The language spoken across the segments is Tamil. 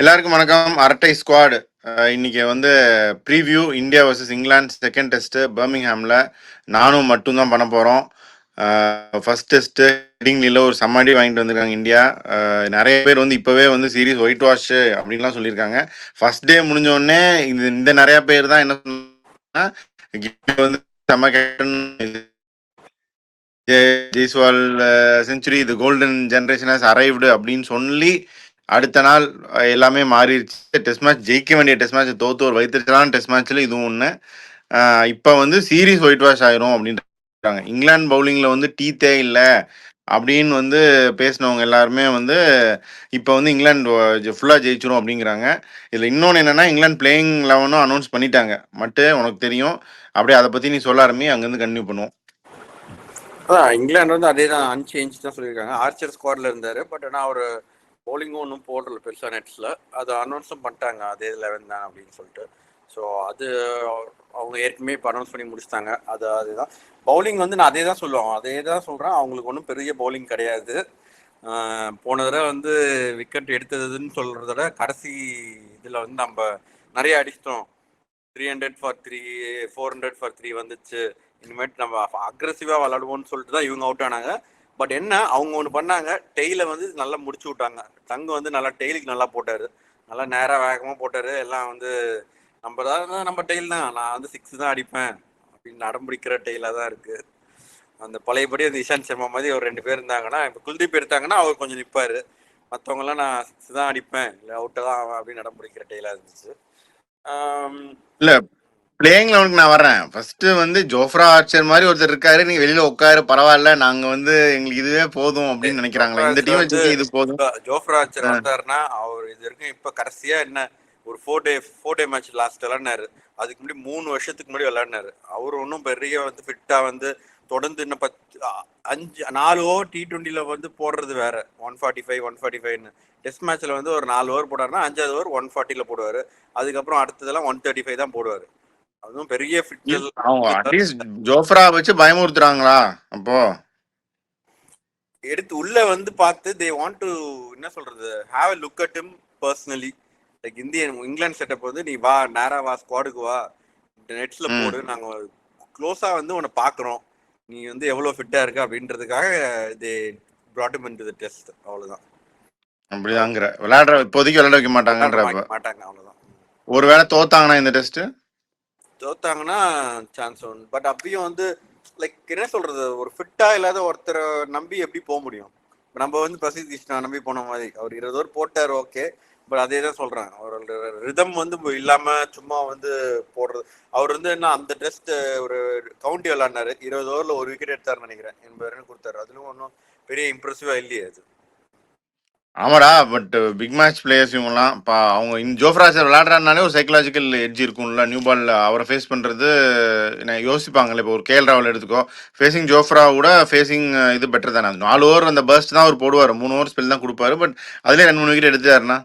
எல்லாருக்கும் வணக்கம். அரட்டை ஸ்குவாட் இன்னைக்கு வந்து ப்ரீவியூ இந்தியா வர்சஸ் இங்கிலாந்து செகண்ட் டெஸ்ட்டு பர்மிங்ஹாமில் நானும் மட்டும்தான் பண்ண போகிறோம். ஃபர்ஸ்ட் டெஸ்ட்டு ஹெட்டிங்லியில் ஒரு சம்மாடி வாங்கிட்டு வந்திருக்காங்க இந்தியா. நிறைய பேர் வந்து இப்போவே வந்து சீரீஸ் ஒயிட் வாஷ் அப்படின்லாம் சொல்லியிருக்காங்க. ஃபர்ஸ்ட் டே முடிஞ்சோடனே இந்த நிறையா பேர் தான் என்ன சொன்னா வந்து செம்ம கேப்டன் ஜெய்ஸ்வால் செஞ்சுரி இது கோல்டன் ஜென்ரேஷன் ஹஸ் அரைவ்டு அப்படின்னு சொல்லி அடுத்த நாள் எல்லாமே மாறிடுச்சு. டெஸ்ட் மேட்ச் ஜெயிக்க வேண்டிய டெஸ்ட் மேட்ச் தோத்து ஒரு வைத்திருச்சலான டெஸ்ட் மேட்ச்ல இதுவும் ஒன்று. இப்போ வந்து சீரீஸ் ஒயிட் வாஷ் ஆயிரும் அப்படின்றாங்க. இங்கிலாந்து பவுலிங்கில் வந்து டீத்தே இல்லை அப்படின்னு வந்து பேசினவங்க எல்லாருமே வந்து இப்போ வந்து இங்கிலாந்து ஃபுல்லாக ஜெயிச்சிரும் அப்படிங்கிறாங்க. இதில் இன்னொன்று என்னென்னா இங்கிலாந்து பிளேயிங் 11 அனௌன்ஸ் பண்ணிட்டாங்க. மட்டும் உனக்கு தெரியும். அப்படியே அதை பற்றி நீ சொல்ல ஆரம்பி, அங்கேருந்து கண்டினியூ பண்ணுவோம். அதான் இங்கிலாந்து வந்து அதே தான் அன்சேஞ்ச் தான் சொல்லியிருக்காங்க. ஆர்ச்சர் ஸ்குவாட்ல இருந்தாரு. பட் ஆனால் அவர் பவுலிங்கும் ஒன்றும் போடல பெருசாக நெட்ஸில். அது அனௌன்ஸும் பண்ணிட்டாங்க அதே 11 தான் அப்படின்னு சொல்லிட்டு. ஸோ அது அவங்க ஏற்கனவே இப்போ அனௌன்ஸ் பண்ணி முடிச்சிட்டாங்க. அதுதான் பவுலிங் வந்து நான் அதே தான் சொல்லுவேன். அதே தான் சொல்கிறேன். அவங்களுக்கு ஒன்றும் பெரிய பவுலிங் கிடையாது. போன தடவை வந்து விக்கெட் எடுத்ததுன்னு சொல்கிறத விட கடைசி இதில் வந்து நம்ம நிறைய அடிச்சிட்டோம். 300 for 3, 400 for 3 வந்துச்சு. இனிமேட்டு நம்ம அக்ரெசிவாக விளாடுவோம்னு சொல்லிட்டு தான் இவங்க அவுட் ஆனாங்க. பட் என்ன அவங்க ஒன்று பண்ணாங்க, டெய்லை வந்து நல்லா முடிச்சு விட்டாங்க. டங்கு வந்து நல்லா டெய்லுக்கு நல்லா போட்டார். நல்லா நேராக வேகமாக போட்டார். எல்லாம் வந்து நம்ம டெய்ல் தான், நான் வந்து 6 தான் அடிப்பேன் அப்படின்னு நடம்பிடிக்கிற டெய்லாக தான் இருக்குது. அந்த பழையபடி அந்த இஷாந்த் சர்மா மாதிரி ஒரு 2 பேர் இருந்தாங்கன்னா, இப்போ குல்தீப் எடுத்தாங்கன்னா அவர் கொஞ்சம் நிற்பார். மற்றவங்களாம் நான் 6 தான் அடிப்பேன் இல்லை அவுட்டை தான் ஆவேன் அப்படின்னு நடம்பிடிக்கிற டெய்லாக இருந்துச்சு. இல்ல பிளேயிங் லெவனுக்கு நான் வர்றேன். ஃபர்ஸ்ட் வந்து ஜோஃப்ரா ஆர்ச்சர் மாதிரி ஒருத்தர் இருக்காரு, நீங்க வெளியில உட்காரு பரவாயில்ல, நாங்க வந்து எங்களுக்கு இதுவே போதும் அப்படின்னு நினைக்கிறாங்களா? இந்த டீம் வச்சுட்டு இது போதும். ஜோஃப்ரா ஆர்ச்சர் வந்தாருன்னா அவர் இது வரைக்கும் இப்ப கடைசியா என்ன ஒரு 4 டே மேட்ச் லாஸ்ட் விளையாடினாரு. அதுக்கு முன்னாடி 3 வருஷத்துக்கு முன்னாடி விளையாடினாரு. அவர் ஒன்றும் பெரிய வந்து ஃபிட்டா வந்து தொடர்ந்து இன்னும் 4 ஓவர் T20ல வந்து போடுறது வேற. 145 145ன்னு டெஸ்ட் மேட்ச்ல வந்து ஒரு 4 ஓவர் போடாருன்னா 5வது ஓவர் 140ல போடுவாரு. அதுக்கப்புறம் அடுத்ததெல்லாம் 135 தான் போடுவாரு. அதுவும் பெரிய ஃபிட். அட்லீஸ்ட் ஜோஃப்ரா வச்சு பயமுறுத்துறாங்களா? அப்போ எடுத்து உள்ள வந்து பார்த்து தே வாண்ட் டு என்ன சொல்றது, have a look at him personally. Like England setup வந்து நீ வா, நேரா வா, ஸ்குவாடுக்கு வா, நெட்ஸ்ல போடு, நாங்க க்ளோஸா வந்து உன்னை பாக்குறோம், நீ வந்து எவ்வளவு ஃபிட்டா இருக்க அப்படின்றதுக்காக தே brought him into the test. அவ்வளவுதான். அப்படிதாங்கிற விளையாடுற இப்போதைக்கு விளையாட வைக்க மாட்டாங்கன்றப்ப மாட்டாங்க. அவ்வளவுதான். ஒருவேளை தோத்தாங்கன்னா இந்த டெஸ்ட் தோத்தாங்கன்னா சான்ஸ் உண்டு. பட் அப்பயும் வந்து லைக் என்ன சொல்றது, ஒரு ஃபிட்டா இல்லாத ஒருத்தரை நம்பி எப்படி போக முடியும்? நம்ம வந்து பிரசித் கிருஷ்ணா நம்பி போன மாதிரி அவர் 20 ஓவர் போட்டார், ஓகே. பட் அதே தான் சொல்றேன், அவரோட ரிதம் வந்து இல்லாம சும்மா வந்து போடுறது. அவர் வந்து என்ன அந்த டெஸ்ட் ஒரு கவுண்டி விளையாடினாரு, 20 ஓவர்ல ஒரு விக்கெட் எடுத்தாருன்னு நினைக்கிறேன், 80 ரன் கொடுத்தாரு. அதுலயும் ஒன்றும் பெரிய இம்ப்ரெசிவா இல்லையே அது. ஆமாடா, பட் பிக் மேட்ச் பிளேயர்ஸ் இவங்கலாம் அவங்க ஜோஃப்ரா சார் விளையாடுறாருனாலே ஒரு சைக்கலாஜிக்கல் எட்ஜ் இருக்கும்ல. நியூ பால் அவரை ஃபேஸ் பண்ணுறது யோசிப்பாங்களே. இப்போ ஒரு கேஎல் ராகுல் எடுத்துக்கோ, ஃபேஸிங் ஜோஃப்ரா கூட ஃபேஸிங் இது பெட்டர் தானே. 4 ஓவர் அந்த பர்ஸ்ட் தான் அவர் போடுவார், 3 ஓவர் ஸ்பெல் தான் கொடுப்பாரு. பட் அதுலேயே 2-3 விக்கெட் எடுத்தாருன்னா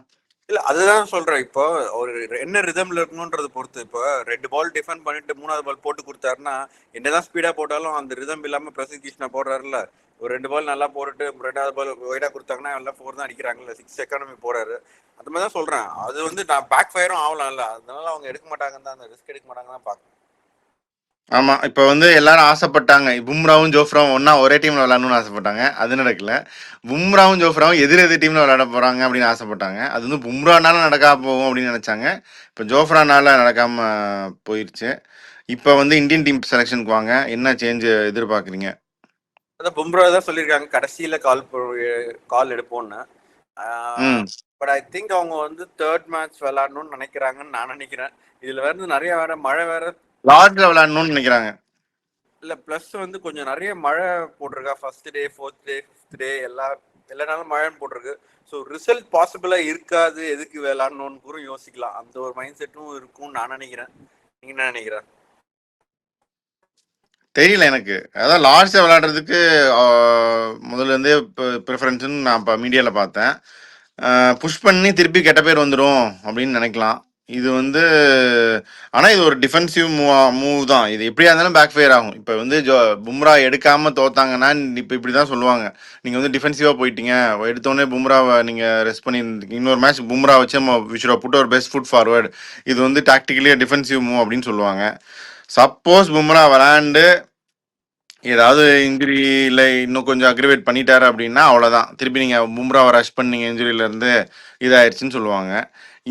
இல்ல அதுதான் சொல்றேன். இப்போ ஒரு என்ன ரிதம்ல இருக்கணும்ன்றத பொறுத்து. இப்போ 2 பால் டிஃபெண்ட் பண்ணிட்டு 3வது பால் போட்டு கொடுத்தாருன்னா என்னதான் ஸ்பீடா போட்டாலும் அந்த ரிதம் இல்லாம பிரசித் கிருஷ்ணா போடுறாருல, ஒரு 2 பால் நல்லா போட்டுட்டு 2வது பால் ஒய்டா கொடுத்தாங்கன்னா எல்லாம் 4 தான் அடிக்கிறாங்கல்ல, 6 எக்கானமி போறாரு. அது மாதிரி தான் சொல்றேன். அது வந்து நான் பேக் ஃபயரும் ஆகலாம்ல, அதனால அவங்க எடுக்க மாட்டாங்கன்னு தான், அந்த ரிஸ்க் எடுக்க மாட்டாங்கன்னு தான் பாக்குறேன். ஆமா, இப்போ வந்து எல்லாரும் ஆசைப்பட்டாங்க பும்ராவும் ஜோஃப்ராவும் ஒன்னா ஒரே டீம்ல விளையாடணும்னு ஆசைப்பட்டாங்க. அது நடக்கல. பும்ராவும் ஜோஃப்ராவும் எதிர் டீம்ல விளையாட போறாங்க அப்படின்னு ஆசைப்பட்டாங்க. அது வந்து பும்ரானால நடக்காம போகும் அப்படின்னு நினைச்சாங்க. இப்போ ஜோஃப்ரானால நடக்காம போயிருச்சு. இப்போ வந்து இந்தியன் டீம் செலெக்ஷனுக்கு வாங்க, என்ன சேஞ்ச் எதிர்பார்க்குறீங்க? அதான் பும்ரா தான் சொல்லியிருக்காங்க கடைசியில கால் எடுப்போம்னு. பட் ஐ திங்க் அவங்க வந்து 3rd மேட்ச் விளையாடணும்னு நினைக்கிறாங்கன்னு நான் நினைக்கிறேன். இதுல வேற மழை வேற லார்ட்ல விளையாடணும்னு நினைக்கிறாங்க. இல்ல பிளஸ் வந்து கொஞ்சம் நிறைய மழை போட்டிருக்கா. ஃபர்ஸ்ட் டே, 4th டே, 5th டே எல்லா நாளும் மழைன்னு போட்டிருக்கு. ஸோ ரிசல்ட் பாசிபிளா இருக்காது, எதுக்கு விளையாடணும்னு கூட யோசிக்கலாம். அந்த ஒரு மைண்ட் செட்டும் இருக்கும்னு நான் நினைக்கிறேன். நீங்க என்ன நினைக்கிறேன்? தெரியல எனக்கு. அதான் லார்ட்ஸை விளையாடுறதுக்கு முதல்ல இருந்தே ப்ரிஃபரன்ஸ்னு நான் இப்போ மீடியாவில் பார்த்தேன். புஷ் பண்ணி திருப்பி கெட்ட பேர் வந்துடும் அப்படின்னு நினைக்கலாம். இது வந்து ஆனா இது ஒரு டிஃபென்சிவ் மூவ் தான். இது எப்படியா இருந்தாலும் பேக் ஃபயர் ஆகும். இப்போ வந்து பும்ரா எடுக்காம தோத்தாங்கன்னா இப்போ இப்படி தான் சொல்லுவாங்க. நீங்க வந்து டிஃபென்சிவா போயிட்டீங்க. எடுத்தோடனே பும்ராவை நீங்க ரெஸ்ட் பண்ணி இன்னொரு மேட்ச் பும்ரா வச்சு we should put our best foot forward. இது வந்து டாக்டிக்கலி டிஃபென்சிவ் மூவ் அப்படின்னு சொல்லுவாங்க. சப்போஸ் பும்ரா விளையாண்டு ஏதாவது இன்ஜுரி இல்லை இன்னும் கொஞ்சம் அக்ரிவேட் பண்ணிட்டாரு அப்படின்னா அவ்வளோதான். திருப்பி நீங்கள் பும்ராவை ரஷ் பண்ணீங்க இன்ஜுரியிலேருந்து இதாயிருச்சுன்னு சொல்லுவாங்க.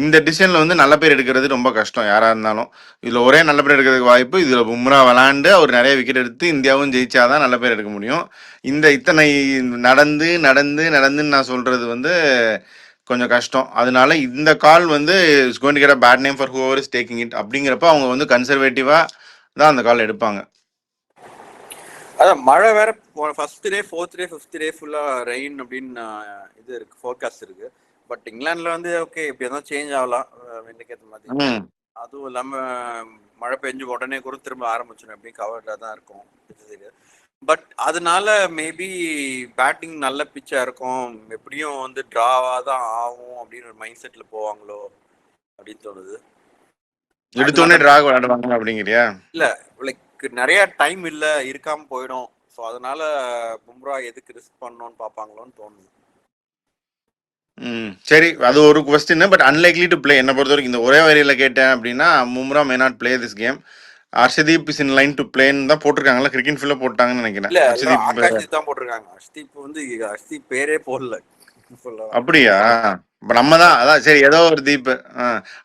இந்த டிசிஷனில் வந்து நல்ல பேர் எடுக்கிறது ரொம்ப கஷ்டம் யாராக இருந்தாலும். இதில் ஒரே நல்ல பேர் எடுக்கிறதுக்கு வாய்ப்பு, இதில் பும்ரா விளாண்டு அவர் நிறைய விக்கெட் எடுத்து இந்தியாவும் ஜெயிச்சாதான் நல்ல பேர் எடுக்க முடியும். இந்த இத்தனை நடந்து நடந்து நடந்துன்னு நான் சொல்கிறது வந்து கொஞ்சம் கஷ்டம். அதனால இந்த கால் வந்து it's going to get a bad name for whoever is taking it. அப்படிங்கிறப்ப அவங்க வந்து கன்சர்வேட்டிவாக தான் அந்த கால் எடுப்பாங்க. அதான் மழை வேற first day, fourth day, fifth day ஃபுல்லா ரெயின் அப்படின்னு இது இருக்கு, ஃபோர்காஸ்ட் இருக்கு. பட் இங்கிலாந்துல வந்து ஓகே இப்படி எதாவது சேஞ்ச் ஆகலாம் வெண்டைக்கேற்ற மாதிரி. அதுவும் இல்லாம மழை பெஞ்சு உடனே கூட திரும்ப ஆரம்பிச்சிடும், எப்படியும் கவர்ல தான் இருக்கும். பட் அதனால மேபி பேட்டிங் நல்ல பிச்சா இருக்கும், எப்படியும் வந்து டிராவா தான் ஆகும் அப்படின்னு ஒரு மைண்ட் செட்ல போவாங்களோ அப்படின்னு தோணுது. எடுத்தோடனே டிராக் விளையாடுவாங்க அப்படிங்கிறியா? இல்ல லைக் நிறைய டைம் இல்ல, இருக்காம போயிடும். ஸோ அதனால பும்ரா எதுக்கு ரிஸ்க் பண்ணணும்னு பார்ப்பாங்களோன்னு தோணுது. சரி, அது ஒரு question. But unlikely to play. என்ன பொறுத்த வரைக்கும் இந்த ஒரே வரியில கேட்டேன் அப்படின்னா Bumrah may not play this game. Harshdeep is in line to பிளேன்னு தான் போட்டிருக்காங்களா, கிரிக்கெட் ஃபீல்ட்ல போட்டாங்கன்னு நினைக்கிறேன். இல்ல ஹர்ஷதீப் ஆகாஷ்தீப் தான் போட்டிருக்காங்க. ஹர்ஷ்தீப் வந்து ஹர்ஷ்தீப் பேரே போடல. அப்படியா? இப்ப நம்ம தான் அதான் சரி ஏதோ ஒரு தீப்.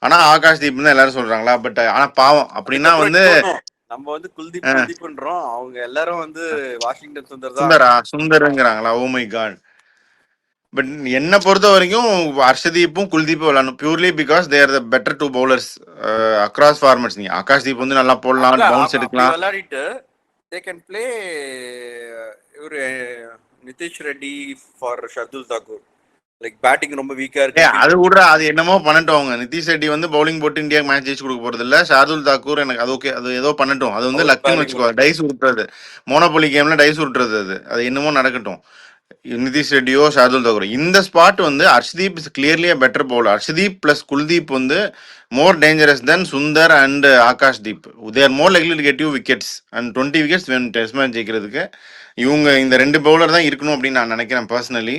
ஆனா ஆகாஷ் தீப் தான் எல்லாரும் சொல்றாங்களா? பட் ஆனா பாவம் அப்படின்னா வந்து நம்ம வந்து குல்தீப் குல்தீப்ன்றோம், அவங்க எல்லாரும் வந்து வாஷிங்டன் சுந்தர் தான். சுந்தரா சுந்தருங்கிறாங்களா? Oh my god. பட் என்ன பொறுத்த வரைக்கும் ஹர்ஷதீப்பும் குல்தீப்பும் விளையாடணும் purely because they are the better two bowlers across formats. நீங்க ஆகாஷ் தீப் வந்து நல்லா போடலாம், பவுன்ஸ் எடுக்கலாம், விளையாடிட்டு தே கேன் பிளே இவரு Nitish Reddy for Shardul Thakur. Like batting ரொம்ப வீக்கா இருக்கு. அது கூட அது என்னமோ பண்ணட்டும். அவங்க நிதிஷ் ரெட்டி வந்து பவுலிங் போட்டு இந்தியா மேட்ச் ஜெயிச்சு கொடுக்க போறது இல்ல. ஷார்துல் தாக்கூர் எனக்கு அது ஓகே, அது ஏதோ பண்ணட்டும். அது வந்து லக்குன்னு வச்சுக்கோ, டைஸ் உருட்டுறது, மோனோபொலி கேம்ல டைஸ் உருட்டுறது, அது என்னமோ நடக்கட்டும். நிதிஷ் ரெட்டியோ ஷார்துல் தாக்கூர் இந்த ஸ்பாட் வந்து Harshdeep is clearly a better bowler. Harshdeep plus Kuldeep வந்து more dangerous then Sundar and Akash Deep. They are more likely to get you wickets and 20 wickets வேணும் டெஸ்ட் மேட்ச் ஜெயிக்கிறதுக்கு. இவங்க இந்த ரெண்டு பவுலர் தான் இருக்கணும் அப்படின்னு நான் நினைக்கிறேன் பர்சனலி.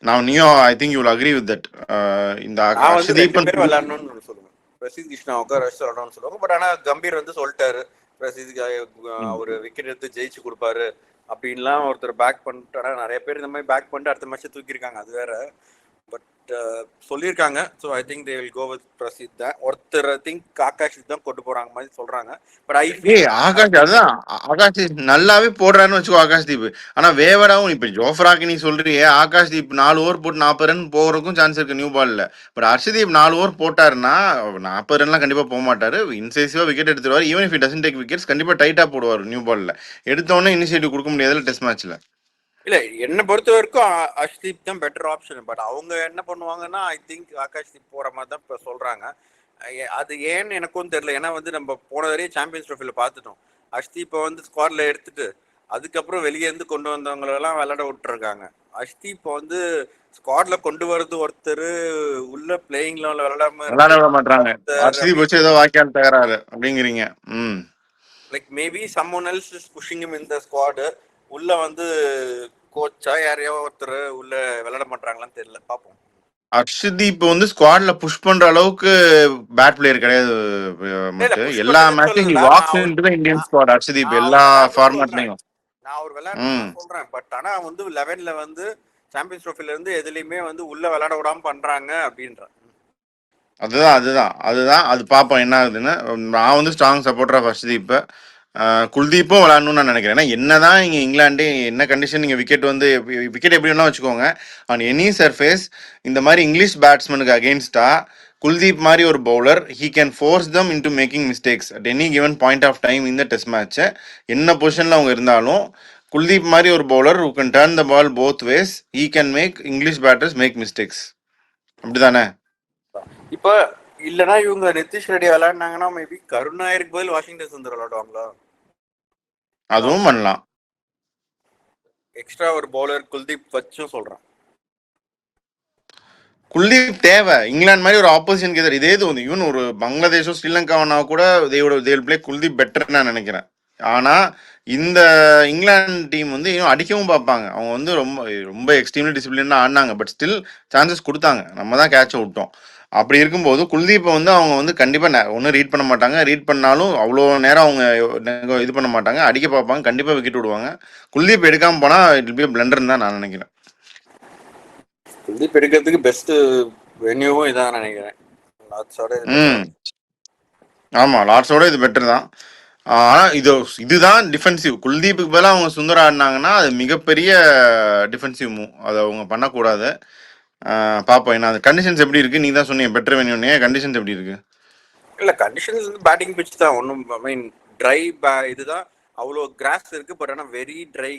நான் நீயும் I think you will agree with that. இந்த ஹர்ஷ்தீப் விளையாடணும்னு சொல்லுவேன், பிரசித் கிருஷ்ணா உட்கார விளையாடணும்னு சொல்லுவாங்க. பட் ஆனா கம்பீர் வந்து சொல்லிட்டாரு பிரசித் ஒரு விக்கெட் எடுத்து ஜெயிச்சு கொடுப்பாரு அப்படின்லாம் ஒருத்தர் பேக் பண்ணிட்டாரா. நிறைய பேர் இந்த மாதிரி பேக் பண்ணிட்டு அடுத்த மேட்ச் தூக்கியிருக்காங்க, அது வேற. பட் சொல்லியிருக்காங்க. So I think they will go with Prasidh தான். ஒருத்தர் திங்க் ஆகாஷ் தான் கொண்டு போறாங்க மாதிரி சொல்றாங்க. பட் ஆகாஷ் அதுதான் ஆகாஷ் நல்லாவே போடுறாருன்னு வச்சுக்கோ ஆகாஷ் தீப். ஆனா வேவடாவும் இப்ப ஜோஃப்ராக்கு நீ சொல்றியே ஆகாஷ் தீப் 4 ஓவர் போட்டு 40 ரன் போகிறதுக்கும் சான்ஸ் இருக்கு நியூ பால்ல. பட் ஹர்ஷதீப் 4 ஓவர் போட்டாருன்னா 40 ரன்லாம் கண்டிப்பா போக மாட்டாரு. இன்சைசிவா விக்கெட் எடுத்துருவாரு. Even if doesn't take wickets கண்டிப்பா டைட்டா போடுவார் நியூ பால்ல. எடுத்தோடனே இனிஷியேட்டிவ் கொடுக்க முடியாதுல டெஸ்ட் மேட்ச்ல. இல்ல என்ன பொறுத்த வரைக்கும் ஹர்ஷ்தீப் தான் பெட்டர் ஆப்ஷன். பட் அவங்க என்ன பண்ணுவாங்கன்னா ஐ திங்க் ஆகாஷ்தீப் போற மாதிரி தான் இப்ப சொல்றாங்க. அது ஏன்னு எனக்கும் தெரியல. ஏன்னா வந்து நம்ம போன வரையும் சாம்பியன்ஸ் ட்ரோஃபில பார்த்துட்டோம், ஹர்ஷ்தீப்பை வந்து ஸ்குவாட்ல எடுத்துட்டு அதுக்கப்புறம் வெளியே இருந்து கொண்டு வந்தவங்களெல்லாம் விளையாட விட்டுருக்காங்க. ஹர்ஷ்தீப்பை வந்து ஸ்குவாட்ல கொண்டு வரது ஒருத்தர், உள்ள பிளேயிங் லெவல்ல விளையாட மாட்டாங்க. ஹர்ஷதீப் வச்சு ஏதோ வாய்க்கால் தகராறு அப்படிங்கிறீங்க. Like maybe someone else is pushing him in the squad. உள்ள வந்து கோச்சா யாரையோ ஒருத்தர் உள்ள விளையாட மாட்டாங்களான்னு தெரியல, பாப்போம். ஹர்ஷதீப் வந்து ஸ்குவாட்ல புஷ் பண்ற அளவுக்கு பேட் பிளேயர் கிடையாது. எல்லா மேட்சும் walks into the Indian squad Harshdeep எல்லா ஃபார்மட்லயும். நான் அவர் விளையாடுறேன் சொல்றேன். பட் ஆனா வந்து 11ல வந்து சாம்பியன்ஸ் ட்ரோஃபில இருந்து எதுலயுமே வந்து உள்ள விளையாட விடாம பண்றாங்க அப்படின்ற. அதுதான் அது பார்ப்போம் என்ன ஆகுதுன்னு. நான் வந்து ஸ்ட்ராங் சப்போர்ட்டர் ஆஃப் ஹர்ஷதீப். குல்தீப்பும் விளாடணும்னு நான் நினைக்கிறேன். ஏன்னா என்னதான் இங்கே இங்கிலாண்டு என்ன கண்டிஷன் நீங்கள் விக்கெட் வந்து விக்கெட் எப்படி வேணா வச்சுக்கோங்க, ஆன் எனி சர்ஃபேஸ் இந்த மாதிரி இங்கிலீஷ் பேட்ஸ்மேனுக்கு அகெயின்ஸ்டா குல்தீப் மாதிரி ஒரு bowler he can force them into making mistakes at any given point of time இந்த டெஸ்ட் மேட்சை. என்ன பொசிஷனில் அவங்க இருந்தாலும் குல்தீப் மாதிரி ஒரு bowler who can turn the ball both ways, he can make English batters make mistakes. அப்படிதானே? இப்போ இல்லனா இவங்க நிதிஷ் ரெட்டி விளையாடினாங்கன்னா மேபி கருணாயிருக்கு பதில் வாஷிங்டன் சுந்தர் விளையாடுவாங்களா? அதுவும் பண்ணலாம். எக்ஸ்ட்ரா ஒரு பவுலர் குல்தீப் வச்சும் சொல்றேன். குல்தீப் தேவை. இங்கிலாந்து மாதிரி ஒரு ஆப்போசிஷன் கேதர் இதே இது வந்து ஈவன் ஒரு பங்களாதேஷோ ஸ்ரீலங்காவனா கூட தேல் பிளே குல்தீப் பெட்டர் நான் நினைக்கிறேன். ஆனா இந்த இங்கிலாந்து டீம் வந்து இன்னும் அடிக்கவும் பார்ப்பாங்க. அவங்க வந்து ரொம்ப ரொம்ப எக்ஸ்ட்ரீம்லி டிசிப்ளினா ஆடினாங்க. பட் ஸ்டில் சான்சஸ் கொடுத்தாங்க. நம்ம தான் கேட்ச விட்டோம். அப்படி இருக்கும்போது குல்தீப்பை வந்து அவங்க வந்து கண்டிப்பா ஒன்றும் ரீட் பண்ண மாட்டாங்க. ரீட் பண்ணாலும் அவ்வளோ நேரம் அவங்க இது பண்ண மாட்டாங்க. அடிக்க பார்ப்பாங்க. கண்டிப்பா விக்கெட் விடுவாங்க. குல்தீப் எடுக்காம போனா இட் பி பிளண்டர் தான் நான் நினைக்கிறேன். குல்தீப் எடுக்கிறதுக்கு பெஸ்ட் வென்யூவும் இதான் நினைக்கிறேன். லார்ட்ஸோட இது better. ஆமா லார்ட்ஸோட இது பெட்டர் தான். ஆனா இதுதான் டிஃபென்சிவ். குல்தீப்புக்கு பதிலாக அவங்க சுந்தரம் ஆடினாங்கன்னா அது மிகப்பெரிய டிஃபென்சிவ் மூவ். அதை அவங்க பண்ணக்கூடாது. பார்ப்போம். என்ன அது கண்டிஷன்ஸ் எப்படி இருக்கு? நீ தான் சொன்னீங்க பெட்டர் வென்யூனே. கண்டிஷன்ஸ் எப்படி இருக்கு? இல்ல கண்டிஷன்ஸ் வந்து பேட்டிங் பிச் தான். ஒன்றும் ஐ மீன் ட்ரை இதுதான். அவ்வளோ கிராஸ் இருக்கு. பட் ஆனால் வெரி ட்ரை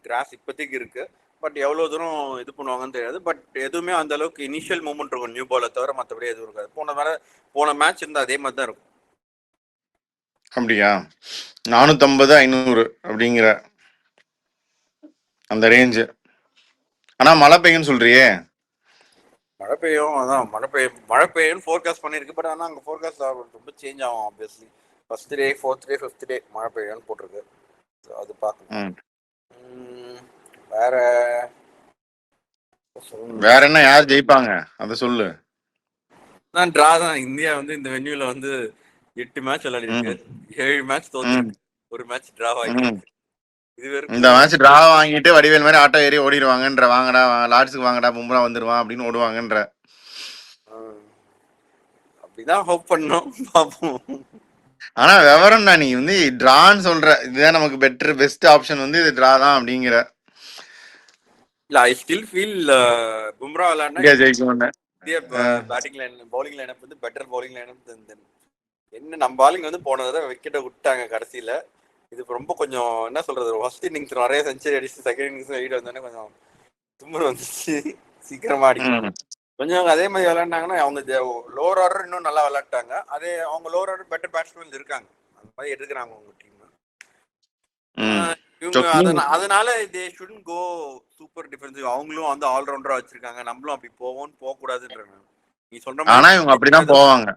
கிராஸ் இப்போதைக்கு இருக்கு. பட் எவ்வளோ தூரம் இது பண்ணுவாங்கன்னு தெரியாது. பட் எதுவுமே அந்த அளவுக்கு இனிஷியல் மூமெண்ட் இருக்கும் நியூ பாலை தவிர, மற்றபடி எதுவும் இருக்காது. போன மேட்ச் இருந்தால் அதே மாதிரி தான் இருக்கும். அப்படியா? 450 500 அப்படிங்கிற அந்த ரேஞ்சு. ஆனா மழை பெய்யும்னு சொல்றியே. மழை பெய்யும். அதான் மழை பெய்யும்னு ஃபோர்காஸ்ட் பண்ணியிருக்கு. பட் ஆனால் அங்கே ஃபோர்காஸ்ட் ரொம்ப சேஞ்ச் ஆகும் ஆப்வியஸ்லி. ஃபர்ஸ்ட் டே, 4th டே, 5th டே மழை பெய்யும்னு போட்டிருக்கு. ஸோ அது பார்க்கணும். வேற வேற என்ன? யார் ஜெயிப்பாங்க அதை சொல்லு. நான் டிரா தான். இந்தியா வந்து இந்த வென்யூல வந்து 8 மேட்ச் விளையாடி இருக்கு. 7 மேட்ச் தோத்துருக்கு. ஒரு மேட்ச் டிரா ஆகிருக்கு. இந்த மேட்ச் டிரா வாங்கிட்டு வடிவேல் மாதிரி ஆட்டோ ஏறி ஓடிடுவாங்கன்ற. வாங்கடா லார்ட்ஸுக்கு வாங்கடா பும்ரா வந்துருவான் அப்படின்னு ஓடுவாங்கன்ற. அப்படிதான் ஹோப் பண்ணோம். பார்ப்போம். ஆனா விவரம்டா, நீ வந்து டிரான்னு சொல்ற. இதுதான் நமக்கு பெஸ்ட் ஆப்ஷன் வந்து இது டிரா தான் அப்படிங்கிற. இல்ல ஐ ஸ்டில் ஃபீல் பும்ரா விளையாண்டா India batting line bowling lineup வந்து பெட்டர் பவுலிங் லைனப். என்ன நம்ம பாலிங் வந்து போன தடவை விக்கெட்டை விட்டாங்க கடைசியில. இது ரொம்ப கொஞ்சம் என்ன சொல்றது, ஃபர்ஸ்ட் இன்னிங்ஸ் நிறைய செஞ்சுரி அடிச்சு செகண்ட் இன்னிங்ஸ் லீட் வந்தோடனே கொஞ்சம் தும்மல் வந்துச்சு. சீக்கிரமா அடிக்கணும். கொஞ்சம் அதே மாதிரி விளையாண்டாங்கன்னா அவங்க லோவர் ஆர்டர் இன்னும் நல்லா விளையாட்டாங்க. அதே அவங்க லோவர் ஆர்டர் பெட்டர் பேட்ஸ்மேன் இருக்காங்க. அந்த மாதிரி எடுக்கிறாங்க உங்க டீம். இவங்க அதனால தே ஷுடன்ட் கோ சூப்பர் டிஃபென்சிவ். அவங்களும் வந்து ஆல்ரவுண்டரா வச்சிருக்காங்க. நம்மளும் அப்படி போவோம்னு போக கூடாதுன்ற. நீ சொல்ற மாதிரி ஆனா இவங்க அப்படிதான் போவாங்க.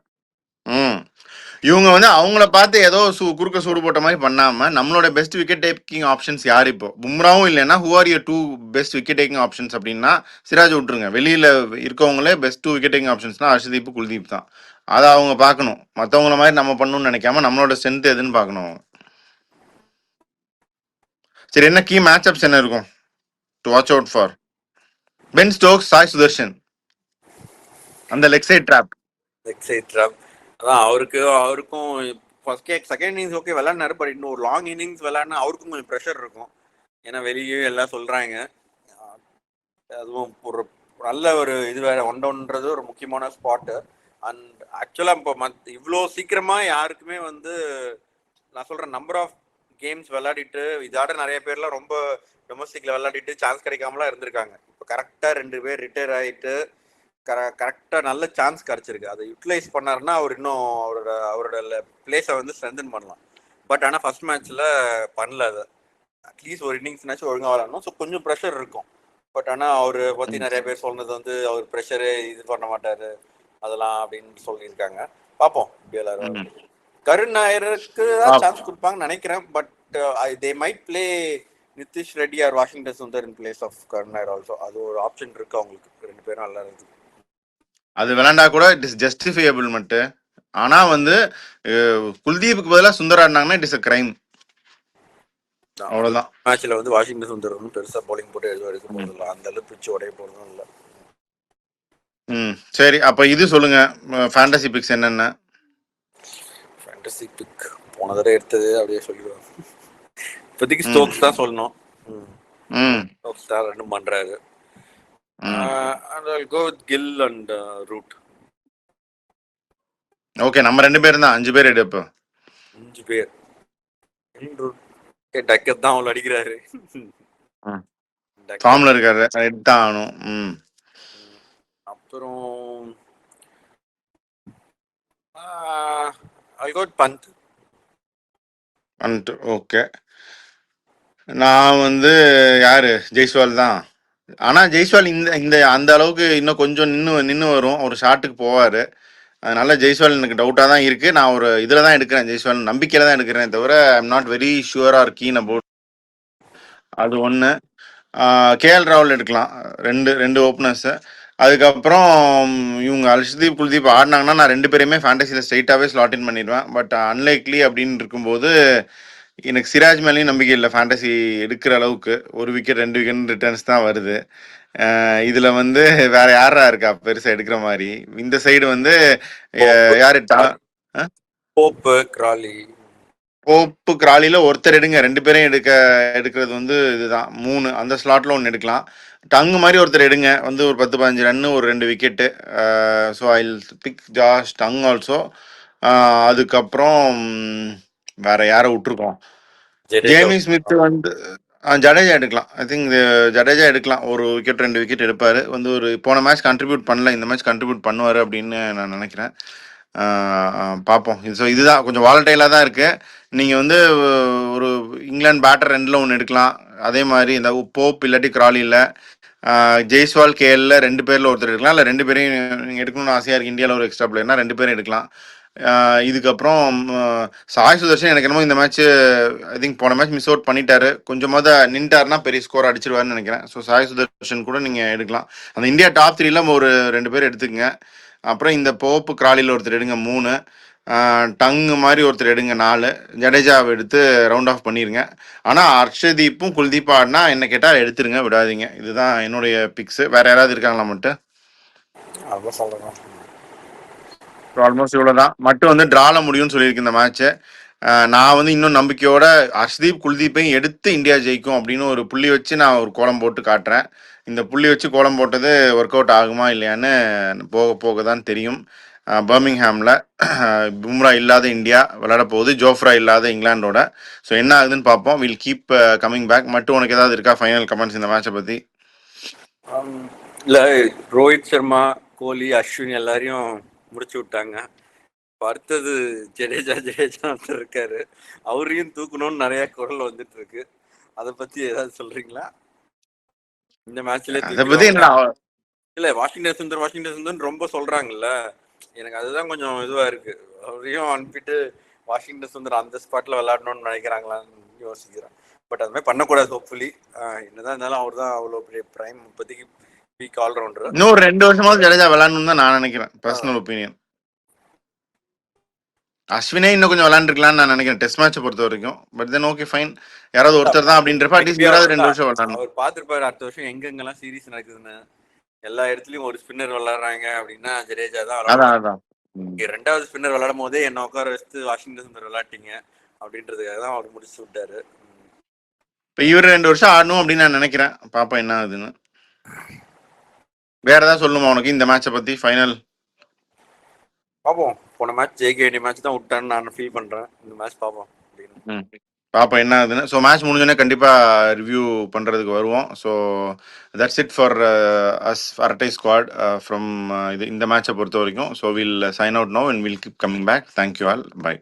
இவங்க வந்து அவங்கள பார்த்து ஏதோ குறுக்க சூடு போட்ட மாதிரி பண்ணாம நம்மளோட பெஸ்ட் விக்கெட் டேக்கிங் ஆப்ஷன்ஸ் யார்? இப்போ பும்ராவும் இல்லைன்னா who are your 2 best wicket taking options அப்படின்னா சிராஜ் விட்டுருங்க. வெளியில இருக்கவங்களே பெஸ்ட் 2 விக்கெட் டேக்கிங் ஆப்ஷன்ஸ்னா ஹர்ஷதீப், குல்தீப் தான். அதை அவங்க பார்க்கணும். மற்றவங்கள மாதிரி நம்ம பண்ணணும்னு நினைக்காம நம்மளோட ஸ்ட்ரென்த் எதுன்னு பார்க்கணும் அவங்க. சரி, என்ன கீ மேட்ச் அப்ஸ் என்ன இருக்கும் to watch out for? Ben Stokes, Sai Sudharsan, அந்த லெக் சைட் ட்ராப். அதான் அவருக்கும் செகண்ட் இன்னிங்ஸ் ஓகே விளையாடினாரு. பட் இன்னும் ஒரு லாங் இன்னிங்ஸ் விளையாடினா அவருக்கும் கொஞ்சம் ப்ரெஷர் இருக்கும். ஏன்னா வெளியே எல்லாம் சொல்றாங்க. அதுவும் ஒரு நல்ல ஒரு இது வேற. ஒன் டவுன்ன்றது ஒரு முக்கியமான ஸ்பாட்டு. அண்ட் ஆக்சுவலா இப்போ இவ்வளோ சீக்கிரமா யாருக்குமே வந்து நான் சொல்றேன் நம்பர் ஆஃப் கேம்ஸ் விளையாடிட்டு இதோட நிறைய பேர்லாம் ரொம்ப டொமஸ்டிக்ல விளையாடிட்டு சான்ஸ் கிடைக்காமலாம் இருந்திருக்காங்க. இப்போ கரெக்டா 2 பேர் ரிட்டையர் ஆயிட்டு கரெக்டா நல்ல சான்ஸ் கிடைச்சிருக்கு. அதை யூட்டிலைஸ் பண்ணாருன்னா அவர் இன்னும் அவரோட பிளேஸை வந்து ஸ்ட்ரென்தன் பண்ணலாம். பட் ஆனால் ஃபர்ஸ்ட் மேட்ச்ல பண்ணல. அதை அட்லீஸ்ட் ஒரு இன்னிங்ஸ்னாச்சும் ஒழுங்காக விளாடணும். ஸோ கொஞ்சம் ப்ரெஷர் இருக்கும். பட் ஆனால் அவரை பற்றி நிறைய பேர் சொன்னது வந்து அவர் ப்ரெஷரு இது பண்ண மாட்டாரு அதெல்லாம் அப்படின்னு சொல்லியிருக்காங்க. பார்ப்போம் இப்படி எல்லாரும். கருண் நாயருக்கு தான் சான்ஸ் கொடுப்பாங்கன்னு நினைக்கிறேன். But they might play Nitish Reddy or Washington Sundar in place of Karun Nair also. அது ஒரு ஆப்ஷன் இருக்கு அவங்களுக்கு. 2 பேரும் நல்லா இருக்கு. அது விளையாண்டா கூட இட் இஸ் ஜஸ்டிஃபையபிள் மட்டும். ஆனா வந்து குல்தீப்புக்கு பதிலாக சுந்தர் ஆடினாங்கன்னா இட் இஸ் அ கிரைம். அவ்வளவுதான். மேட்ச்ல வந்து வாஷிங்டன் சுந்தர் வந்து பெருசா பவுலிங் போட்டு எதுவும் எடுக்க போறது இல்லை. அந்த அளவுக்கு பிச்சு உடைய போறதும் இல்லை. சரி, அப்ப இது சொல்லுங்க, ஃபேண்டசி பிக்ஸ் என்னென்ன? ஃபேண்டசி பிக் போன தடவை எடுத்தது அப்படியே சொல்லிடுவாங்க. இப்போதைக்கு ஸ்டோக்ஸ் தான் சொல்லணும். ஸ்டோக்ஸ் தான் 2 பண்றாரு. And I'll go with Gill and Root. Okay, நம்ம 2 பேரும் தான் 5 பேர் எடுப்போ. 5 பேர். டக்கர் தான் அவள் அடிக்கிறாரு. ஃபார்ம்ல இருக்காரு, எடுத்தான் ஆகணும். அப்புறம் I'll go with Pant. Okay, நான் வந்து யாரு ஜெய்ஸ்வால் தான். ஆனா ஜெய்ஸ்வால் இந்த இந்த அந்த அளவுக்கு இன்னும் கொஞ்சம் நின்று வரும், ஒரு ஷாட்டுக்கு போவாரு. அதனால ஜெய்ஸ்வால் எனக்கு டவுட்டாக தான் இருக்கு. நான் ஒரு இதில் தான் எடுக்கிறேன், ஜெய்ஸ்வால் நம்பிக்கையில தான் எடுக்கிறேன் தவிர I'm not very sure or keen about. அது ஒன்று. கேஎல் ராகுல் எடுக்கலாம், ரெண்டு ரெண்டு ஓப்பனர்ஸு. அதுக்கப்புறம் இவங்க அர்ஷ்தீப் குல்தீப் ஆடினாங்கன்னா நான் ரெண்டு பேரையுமே ஃபேண்டசியில் ஸ்ட்ரைட்டாகவே ஸ்லாட் இன் பண்ணிடுவேன். பட் அன்லைக்லி அப்படின்னு இருக்கும்போது எனக்கு சிராஜ் மேலேயும் நம்பிக்கை இல்லை. ஃபேண்டசி எடுக்கிற அளவுக்கு ஒரு விக்கெட் 2 விக்கெட் ரிட்டர்ன்ஸ் தான் வருது. இதில் வந்து வேற யாரா இருக்கா பெருசாக எடுக்கிற மாதிரி? இந்த சைடு வந்து யாரு போப்பு கிராலி. போப்பு கிராலியில் ஒருத்தர் எடுங்க, ரெண்டு பேரையும் எடுக்கிறது வந்து இதுதான் 3. அந்த ஸ்லாட்டில் ஒன்று எடுக்கலாம். டங்கு மாதிரி ஒருத்தர் எடுங்க, வந்து ஒரு 10-15 ரன்னு, ஒரு 2 wicket. So I pick Josh Tongue also. அதுக்கப்புறம் வேற யாரை விட்டுருக்கோம்? ஜேமி ஸ்மித் வந்து ஜடேஜா எடுக்கலாம். ஐ திங்க் ஜடேஜா எடுக்கலாம், ஒரு விக்கெட் 2 விக்கெட் எடுப்பார். வந்து ஒரு போன மேட்ச் கண்ட்ரிபியூட் பண்ணல, இந்த மேட்ச் கண்ட்ரிபியூட் பண்ணுவார் அப்படின்னு நான் நினைக்கிறேன். பார்ப்போம். ஸோ இதுதான் கொஞ்சம் வாலட்டைலாக தான் இருக்கு. நீங்கள் வந்து ஒரு இங்கிலாந்து பேட்டர் ரெண்டில் ஒன்று எடுக்கலாம். அதே மாதிரி இந்த போப் இல்லாட்டி கிராலியில் ஜெய்ஸ்வால் கேஎல்ல 2 பேரில் ஒருத்தர் எடுக்கலாம். இல்லை 2 பேரையும் நீங்கள் எடுக்கணும்னு ஆசையாக இருக்குது, இந்தியாவில் ஒரு எக்ஸ்ட்ரா பிளேயர்னா 2 பேரும் எடுக்கலாம். இதுக்கப்புறம் சாய் சுதர்ஷன் எனக்கு என்னமோ இந்த மேட்ச் ஐ திங்க் போன மேட்ச் மிஸ் அவுட் பண்ணிட்டாரு, கொஞ்சமாவது நின்ட்டாருன்னா பெரிய ஸ்கோர் அடிச்சிருவாருன்னு நினைக்கிறேன். ஸோ சாய் சுதர்ஷன் கூட நீங்கள் எடுக்கலாம். அந்த இந்தியா டாப் 3ல ஒரு 2 பேர் எடுத்துக்கங்க. அப்புறம் இந்த போப்பு கிராலியில் ஒருத்தர் எடுங்க 3, டங்கு மாதிரி ஒருத்தர் எடுங்க 4, ஜடேஜாவை எடுத்து ரவுண்ட் ஆஃப் பண்ணிடுங்க. ஆனால் அர்ஷதீப்பும் குல்தீப் ஆடினா என்ன கேட்டால் எடுத்துருங்க, விடாதீங்க. இதுதான் என்னுடைய பிக்ஸு. வேற யாராவது இருக்காங்களா மட்டும்? ஆல்மோஸ்ட் இவ்வளோதான். மட்டும் வந்து ட்ரால முடியும்னு சொல்லியிருக்கு இந்த மேட்ச்சு. நான் வந்து இன்னும் நம்பிக்கையோட ஹர்ஷ்தீப் குல்தீப்பையும் எடுத்து இந்தியா ஜெயிக்கும் அப்படின்னு ஒரு புள்ளி வச்சு நான் ஒரு கோலம் போட்டு காட்டுறேன். இந்த புள்ளி வச்சு கோலம் போட்டது ஒர்க் அவுட் ஆகுமா இல்லையான்னு போக போக தான் தெரியும். பர்மிங்ஹாமில் பும்ரா இல்லாத இந்தியா விளையாட போகுது, ஜோஃப்ரா இல்லாத இங்கிலாண்டோட. ஸோ என்ன ஆகுதுன்னு பார்ப்போம். We'll keep coming back. மட்டும் உனக்கு ஏதாவது இருக்கா ஃபைனல் கமெண்ட்ஸ் இந்த மேட்சை பற்றி? இல்லை, ரோஹித் சர்மா, கோலி, அஸ்வின் எல்லாரையும் முடிச்சு விட்டாங்க. அடுத்தது ஜடேஜா இருக்காரு, அவரையும் தூக்கணும்னு நிறைய குரல் வந்துட்டு இருக்கு. அதை பத்தி ஏதாவது சொல்றீங்களா? இந்த மேட்ச்ல இல்ல வாஷிங்டன் சுந்தர் ரொம்ப சொல்றாங்கல்ல, எனக்கு அதுதான் கொஞ்சம் இதுவா இருக்கு. அவரையும் அனுப்பிட்டு வாஷிங்டன் சுந்தர் அந்த ஸ்பாட்ல விளையாடணும்னு நினைக்கிறாங்களான்னு யோசிக்கிறேன். பட் அது மாதிரி பண்ணக்கூடாது. ஹோப்ஃபுல்லி என்னதான் இருந்தாலும் அவர் தான் அவ்வளோ பெரிய பிரைம் இப்போதைக்கு பீக் ஆல்ரவுண்டர். இன்னும் 2 வருஷமாவது ஜடேஜா விளையாடணும்னு தான் நான் நினைக்கிறேன், பர்சனல் ஒப்பீனியன். அஸ்வினே இன்னும் கொஞ்சம் விளையாண்டுருக்கலாம்னு நான் நினைக்கிறேன் டெஸ்ட் மேட்சை பொறுத்த வரைக்கும். பட் தென் ஓகே ஃபைன், யாராவது ஒருத்தர் தான் அப்படின்றப்ப அட்லீஸ்ட் யாராவது 2 வருஷம் விளையாடணும். அவர் பார்த்துருப்பாரு அடுத்த வருஷம் எங்கெங்கெல்லாம் சீரீஸ் நடக்குதுன்னு. எல்லா இடத்துலயும் ஒரு ஸ்பின்னர் விளையாடுறாங்க அப்படின்னா ஜடேஜா தான். அதான் 2வது ஸ்பின்னர் விளையாடும் போதே என்ன உட்கார வச்சு வாஷிங்டன் சுந்தர் விளையாட்டிங்க அப்படின்றதுக்காக தான் அவர் முடிச்சு விட்டாரு. இப்போ இவர் 2 வருஷம் ஆடணும் அப்படின்னு நான் நினைக்கிறேன். பாப்பா என்ன ஆகுதுன்னு. வேற ஏதாவது சொல்லணுமா உனக்கு இந்த மேட்சை பத்தி ஃபைனல்? பார்ப்போம். போன மேட்ச் ஜெயிக்க வேண்டிய மேட்ச் தான் விட்டான்னு நான் ஃபீல் பண்றேன். இந்த மேட்ச் பார்ப்போம் அப்படின்னு. பாப்பா என்ன ஆகுதுன்னு. ஸோ மேட்ச் முடிஞ்சோடனே கண்டிப்பாக ரிவ்யூ பண்ணுறதுக்கு வருவோம். So that's it for us Arattai squad from இந்த மேட்சை பொறுத்த வரைக்கும். So we'll sign out now and we'll keep coming back. Thank you all, by.